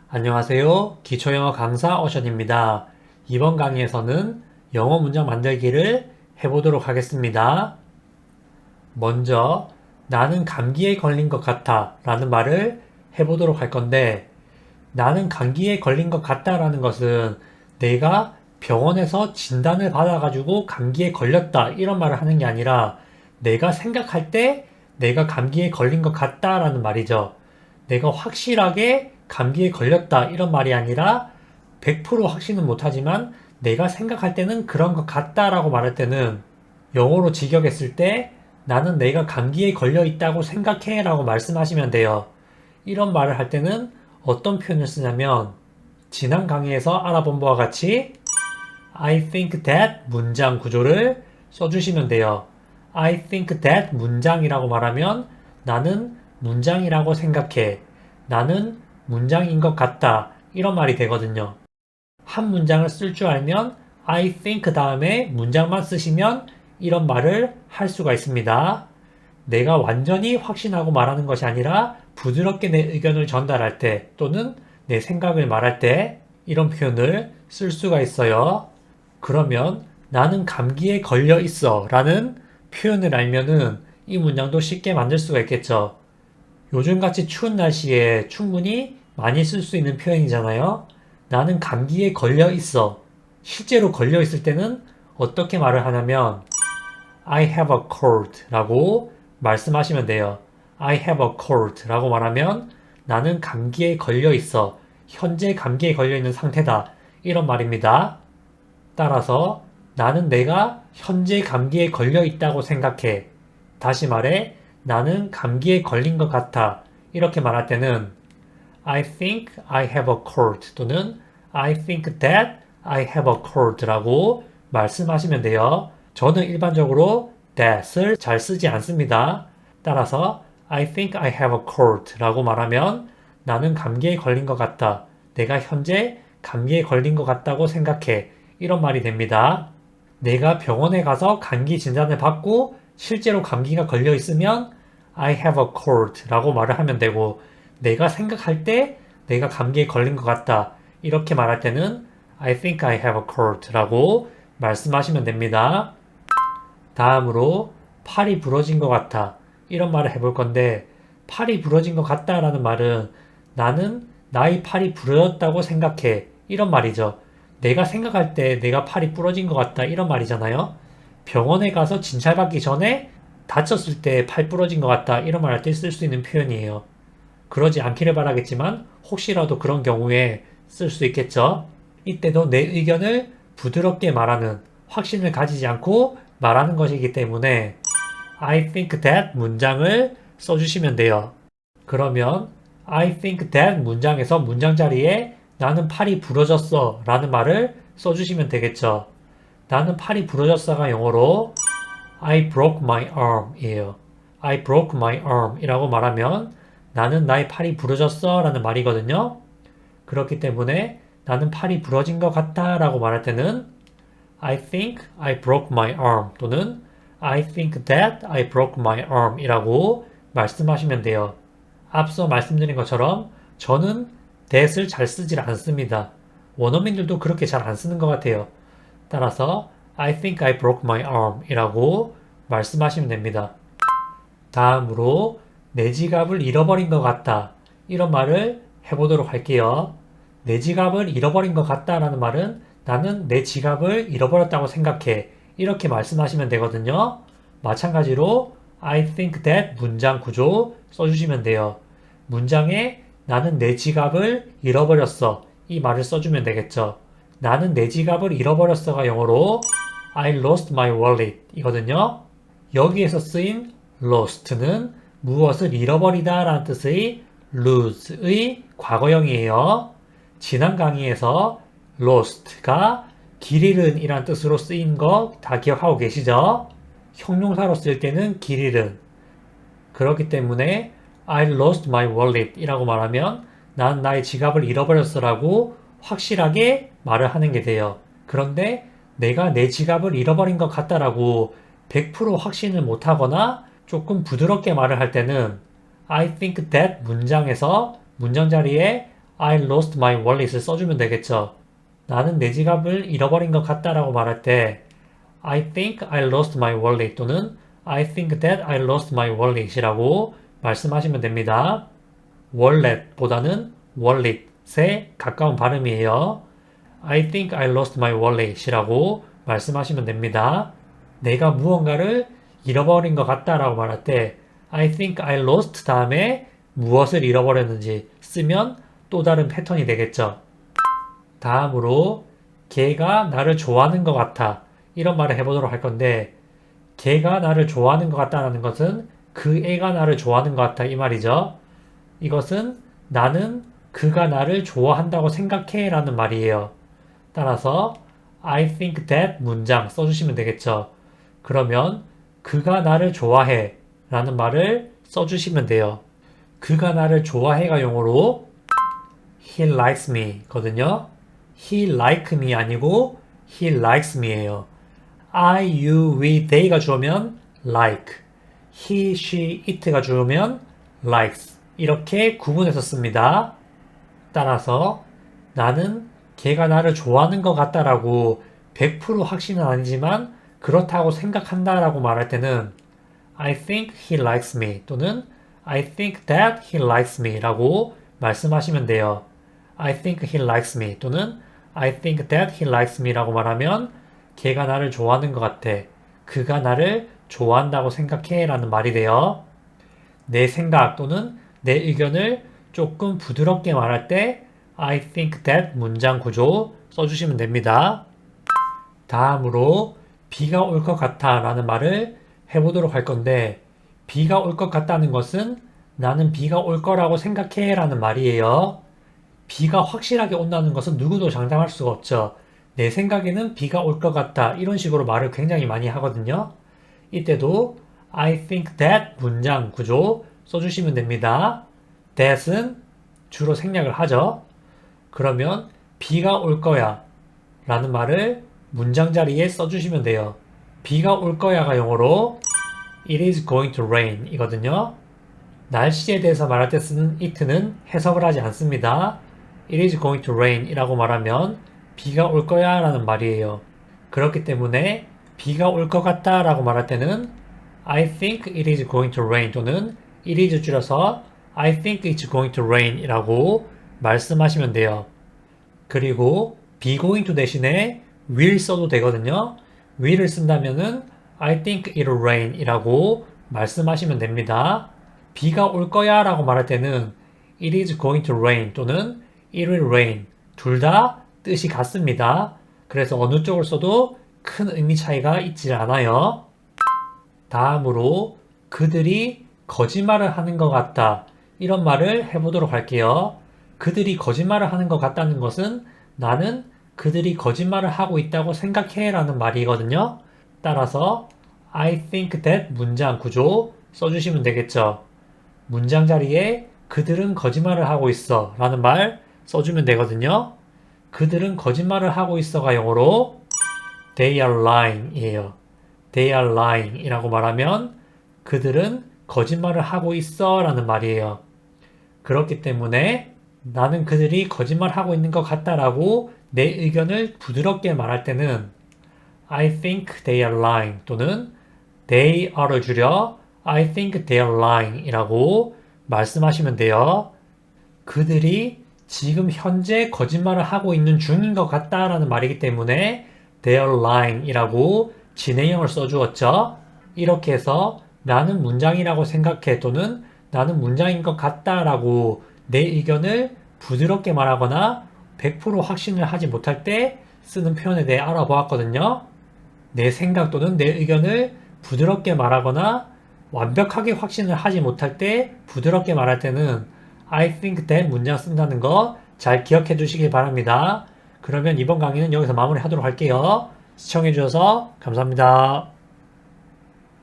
안녕하세요. 기초영어 강사 오션입니다. 이번 강의에서는 영어 문장 만들기를 해보도록 하겠습니다. 먼저 나는 감기에 걸린 것 같아 라는 말을 해보도록 할 건데 나는 감기에 걸린 것 같다 라는 것은 내가 병원에서 진단을 받아가지고 감기에 걸렸다 이런 말을 하는 게 아니라 내가 생각할 때 내가 감기에 걸린 것 같다 라는 말이죠. 내가 확실하게 감기에 걸렸다 이런 말이 아니라 100% 확신은 못하지만 내가 생각할 때는 그런 것 같다라고 말할 때는 영어로 직역했을 때 나는 내가 감기에 걸려 있다고 생각해 라고 말씀하시면 돼요. 이런 말을 할 때는 어떤 표현을 쓰냐면 지난 강의에서 알아본 바와 같이 I think that 문장 구조를 써주시면 돼요. I think that 문장이라고 말하면 나는 문장이라고 생각해. 나는 문장인 것 같다. 이런 말이 되거든요. 한 문장을 쓸 줄 알면 I think 다음에 문장만 쓰시면 이런 말을 할 수가 있습니다. 내가 완전히 확신하고 말하는 것이 아니라 부드럽게 내 의견을 전달할 때 또는 내 생각을 말할 때 이런 표현을 쓸 수가 있어요. 그러면 나는 감기에 걸려 있어 라는 표현을 알면은 이 문장도 쉽게 만들 수가 있겠죠. 요즘같이 추운 날씨에 충분히 많이 쓸 수 있는 표현이잖아요. 나는 감기에 걸려 있어. 실제로 걸려 있을 때는 어떻게 말을 하냐면 I have a cold 라고 말씀하시면 돼요. I have a cold 라고 말하면 나는 감기에 걸려 있어. 현재 감기에 걸려 있는 상태다. 이런 말입니다. 따라서 나는 내가 현재 감기에 걸려 있다고 생각해. 다시 말해, 나는 감기에 걸린 것 같아. 이렇게 말할 때는 I think I have a cold 또는 I think that I have a cold 라고 말씀하시면 돼요. 저는 일반적으로 that을 잘 쓰지 않습니다. 따라서 I think I have a cold 라고 말하면 나는 감기에 걸린 것 같다. 내가 현재 감기에 걸린 것 같다고 생각해. 이런 말이 됩니다. 내가 병원에 가서 감기 진단을 받고 실제로 감기가 걸려 있으면 I have a cold 라고 말을 하면 되고 내가 생각할 때 내가 감기에 걸린 것 같다. 이렇게 말할 때는 I think I have a cold 라고 말씀하시면 됩니다. 다음으로 팔이 부러진 것 같아. 이런 말을 해볼 건데 팔이 부러진 것 같다 라는 말은 나는 나의 팔이 부러졌다고 생각해. 이런 말이죠. 내가 생각할 때 내가 팔이 부러진 것 같다. 이런 말이잖아요. 병원에 가서 진찰받기 전에 다쳤을 때 팔 부러진 것 같다. 이런 말 할 때 쓸 수 있는 표현이에요. 그러지 않기를 바라겠지만 혹시라도 그런 경우에 쓸 수 있겠죠. 이때도 내 의견을 부드럽게 말하는 확신을 가지지 않고 말하는 것이기 때문에 I think that 문장을 써주시면 돼요. 그러면 I think that 문장에서 문장 자리에 나는 팔이 부러졌어 라는 말을 써주시면 되겠죠. 나는 팔이 부러졌어가 영어로 I broke my arm 이에요. I broke my arm 이라고 말하면 나는 나의 팔이 부러졌어 라는 말이거든요. 그렇기 때문에 나는 팔이 부러진 것 같다 라고 말할 때는 I think I broke my arm 또는 I think that I broke my arm 이라고 말씀하시면 돼요. 앞서 말씀드린 것처럼 저는 that을 잘 쓰질 않습니다. 원어민들도 그렇게 잘 안 쓰는 것 같아요. 따라서 I think I broke my arm 이라고 말씀하시면 됩니다. 다음으로 내 지갑을 잃어버린 것 같다. 이런 말을 해보도록 할게요. 내 지갑을 잃어버린 것 같다 라는 말은 나는 내 지갑을 잃어버렸다고 생각해. 이렇게 말씀하시면 되거든요. 마찬가지로 I think that 문장 구조 써주시면 돼요. 문장에 나는 내 지갑을 잃어버렸어. 이 말을 써주면 되겠죠. 나는 내 지갑을 잃어버렸어가 영어로 I lost my wallet 이거든요. 여기에서 쓰인 lost는 무엇을 잃어버리다 라는 뜻의 lose의 과거형이에요. 지난 강의에서 lost가 길 잃은 이란 뜻으로 쓰인 거 다 기억하고 계시죠? 형용사로 쓸 때는 길 잃은. 그렇기 때문에 I lost my wallet 이라고 말하면 난 나의 지갑을 잃어버렸어 라고 확실하게 말을 하는 게 돼요. 그런데 내가 내 지갑을 잃어버린 것 같다라고 100% 확신을 못하거나 조금 부드럽게 말을 할 때는 I think that 문장에서 문장 자리에 I lost my wallet을 써주면 되겠죠. 나는 내 지갑을 잃어버린 것 같다라고 말할 때 I think I lost my wallet 또는 I think that I lost my wallet이라고 말씀하시면 됩니다. wallet보다는 wallet에 가까운 발음이에요. I think I lost my wallet이라고 말씀하시면 됩니다. 내가 무언가를 잃어버린 것 같다라고 말할 때 I think I lost 다음에 무엇을 잃어버렸는지 쓰면 또 다른 패턴이 되겠죠. 다음으로 걔가 나를 좋아하는 것 같아 이런 말을 해보도록 할 건데 걔가 나를 좋아하는 것 같다는 것은 그 애가 나를 좋아하는 것 같아 이 말이죠. 이것은 나는 그가 나를 좋아한다고 생각해 라는 말이에요. 따라서 I think that 문장 써주시면 되겠죠. 그러면 그가 나를 좋아해 라는 말을 써주시면 돼요. 그가 나를 좋아해가 용어로 he likes me 거든요. he like me 아니고 he likes me예요. I, you, we, they가 주어면 like, he, she, it가 주어면 likes 이렇게 구분해서 씁니다. 따라서 나는 걔가 나를 좋아하는 것 같다라고 100% 확신은 아니지만 그렇다고 생각한다라고 말할 때는 I think he likes me 또는 I think that he likes me 라고 말씀하시면 돼요. I think he likes me 또는 I think that he likes me 라고 말하면 걔가 나를 좋아하는 것 같아. 그가 나를 좋아한다고 생각해 라는 말이 돼요. 내 생각 또는 내 의견을 조금 부드럽게 말할 때 I think that 문장 구조 써주시면 됩니다. 다음으로 비가 올 것 같아 라는 말을 해보도록 할 건데 비가 올 것 같다는 것은 나는 비가 올 거라고 생각해 라는 말이에요. 비가 확실하게 온다는 것은 누구도 장담할 수가 없죠. 내 생각에는 비가 올 것 같다 이런 식으로 말을 굉장히 많이 하거든요. 이때도 I think that 문장 구조 써주시면 됩니다. that은 주로 생략을 하죠. 그러면 비가 올 거야 라는 말을 문장 자리에 써주시면 돼요. 비가 올 거야가 영어로 It is going to rain 이거든요. 날씨에 대해서 말할 때 쓰는 it는 해석을 하지 않습니다. It is going to rain 이라고 말하면 비가 올 거야 라는 말이에요. 그렇기 때문에 비가 올 것 같다 라고 말할 때는 I think it is going to rain 또는 it is 줄여서 I think it's going to rain 이라고 말씀하시면 돼요. 그리고 be going to 대신에 will 써도 되거든요. will을 쓴다면은 I think it'll rain 이라고 말씀하시면 됩니다. 비가 올 거야 라고 말할 때는 it is going to rain 또는 it will rain 둘 다 뜻이 같습니다. 그래서 어느 쪽을 써도 큰 의미 차이가 있지 않아요. 다음으로 그들이 거짓말을 하는 것 같다 이런 말을 해보도록 할게요. 그들이 거짓말을 하는 것 같다는 것은 나는 그들이 거짓말을 하고 있다고 생각해 라는 말이거든요. 따라서 I think that 문장 구조 써주시면 되겠죠. 문장 자리에 그들은 거짓말을 하고 있어 라는 말 써주면 되거든요. 그들은 거짓말을 하고 있어가 영어로 They are lying 이에요. They are lying 이라고 말하면 그들은 거짓말을 하고 있어 라는 말이에요. 그렇기 때문에 나는 그들이 거짓말하고 있는 것 같다라고 내 의견을 부드럽게 말할 때는 I think they are lying 또는 they are를 줄여 I think they are lying 이라고 말씀하시면 돼요. 그들이 지금 현재 거짓말을 하고 있는 중인 것 같다라는 말이기 때문에 they are lying 이라고 진행형을 써주었죠. 이렇게 해서 나는 문장이라고 생각해 또는 나는 문장인 것 같다라고 내 의견을 부드럽게 말하거나 100% 확신을 하지 못할 때 쓰는 표현에 대해 알아보았거든요. 내 생각 또는 내 의견을 부드럽게 말하거나 완벽하게 확신을 하지 못할 때 부드럽게 말할 때는 I think that 문장 쓴다는 거 잘 기억해 주시길 바랍니다. 그러면 이번 강의는 여기서 마무리하도록 할게요. 시청해 주셔서 감사합니다.